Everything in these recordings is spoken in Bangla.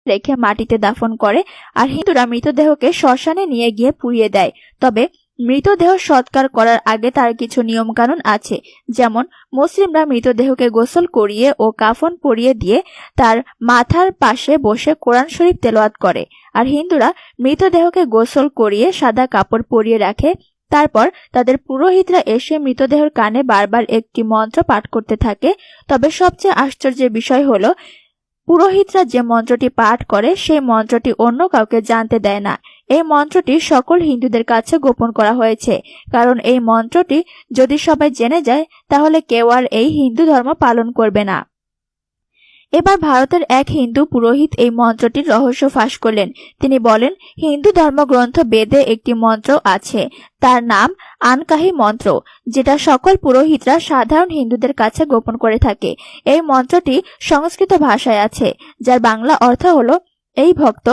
রেখে মাটিতে দাফন করে, আর হিন্দুরা মৃতদেহকে শ্মশানে নিয়ে গিয়ে পুড়িয়ে দেয়। তবে মৃতদেহ সৎকার করার আগে তার কিছু নিয়ম কানুন আছে। যেমন মুসলিমরা মৃতদেহকে গোসল করিয়ে ও কাফন পরিয়ে দিয়ে তার মাথার পাশে বসে কোরআন শরীফ তেলাওয়াত করে, আর হিন্দুরা মৃতদেহকে গোসল করিয়ে সাদা কাপড় পরিয়ে রাখে। তারপর তাদের পুরোহিতরা এসে মৃতদেহের কানে বারবার একটি মন্ত্র পাঠ করতে থাকে। তবে সবচেয়ে আশ্চর্যের বিষয় হলো, পুরোহিতরা যে মন্ত্রটি পাঠ করে সেই মন্ত্রটি অন্য কাউকে জানতে দেয় না। এই মন্ত্রটি সকল হিন্দুদের কাছে গোপন করা হয়েছে, কারণ এই মন্ত্রটি যদি সবাই জেনে যায় তাহলে কেউ আর এই হিন্দু ধর্ম পালন করবে না। এবার ভারতের এক হিন্দু পুরোহিত এই মন্ত্রটির রহস্য ফাঁস করলেন। তিনি বলেন, হিন্দু ধর্মগ্রন্থ বেদে একটি মন্ত্র আছে, তার নাম আনকাহি মন্ত্র, যেটা সকল পুরোহিতরা সাধারণ হিন্দুদের কাছে গোপন করে থাকে। এই মন্ত্রটি সংস্কৃত ভাষায় আছে, যার বাংলা অর্থ হলো, এই ভক্ত,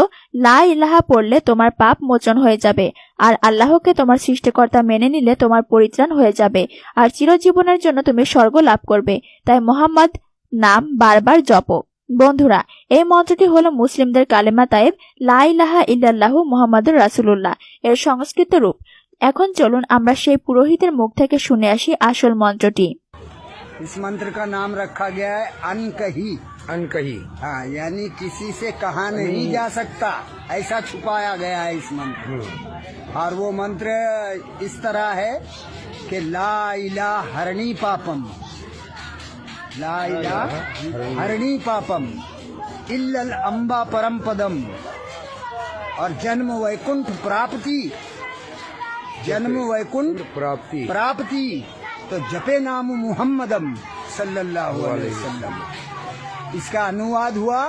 লা ইলাহা পড়লে তোমার পাপ মোচন হয়ে যাবে, আর আল্লাহকে তোমার সৃষ্টিকর্তা মেনে নিলে তোমার পরিত্রাণ হয়ে যাবে, আর চিরজীবনের জন্য তুমি স্বর্গ লাভ করবে। তাই মোহাম্মদ নাম বারবার জপো। বন্ধুরা, এই মন্ত্রটি হলো মুসলিমদের কালেমা তায়েব, লা ইলাহা ইল্লাল্লাহু মুহাম্মাদুর রাসূলুল্লাহ এর সংস্কৃত রূপ। এখন চলুন আমরা সেই পুরোহিতের মুখ থেকে শুনে আসি আসল মন্ত্রটি। इस मंत्र का नाम रखा गया है अनकही। अनकही। हाँ, यानी किसी से कहा नहीं जा सकता, ऐसा छुपाया गया है इस मंत्र। और वो मंत्र इस तरह है कि ला इला हरणी पापम, ला इला हरणी पापम, इल्लल अम्बा परम पदम, और जन्म वैकुंठ प्राप्ति, जन्म वैकुंठ प्राप्ति प्राप्ति। तो जपे नाम मुहम्मदम सल्लल्लाहु अलैहि वसल्लम। इसका अनुवाद हुआ,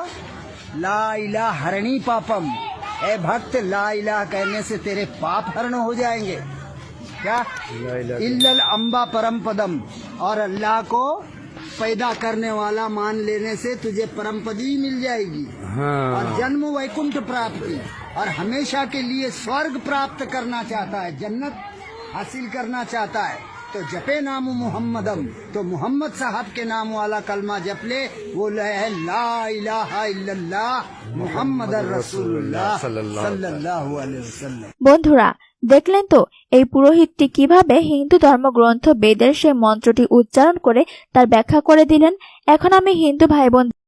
ला इला हरणी पापम, ए भक्त, ला इला कहने से तेरे पाप हरण हो जाएंगे। क्या? इल्लल अम्बा परम पदम, और अल्लाह को पैदा करने वाला मान लेने से तुझे परम पदी मिल जाएगी। हाँ। और जन्म वैकुंठ प्राप्ति, और हमेशा के लिए स्वर्ग प्राप्त करना चाहता है, जन्नत हासिल करना चाहता है, तो जपे नाम मुहम्मदम, तो मुहम्मद साहब के नाम वाला कलमा जप ले, वो है ला इलाहा इल्लल्लाह मुहम्मदुर রাসূলুল্লাহ সাল্লাল্লাহু আলাইহি ওয়াসাল্লাম। বন্ধুরা, দেখলেন তো এই পুরোহিতটি কিভাবে হিন্দু ধর্মগ্রন্থ বেদের সেই মন্ত্রটি উচ্চারণ করে তার ব্যাখ্যা করে দিলেন। এখন আমি হিন্দু ভাই বোন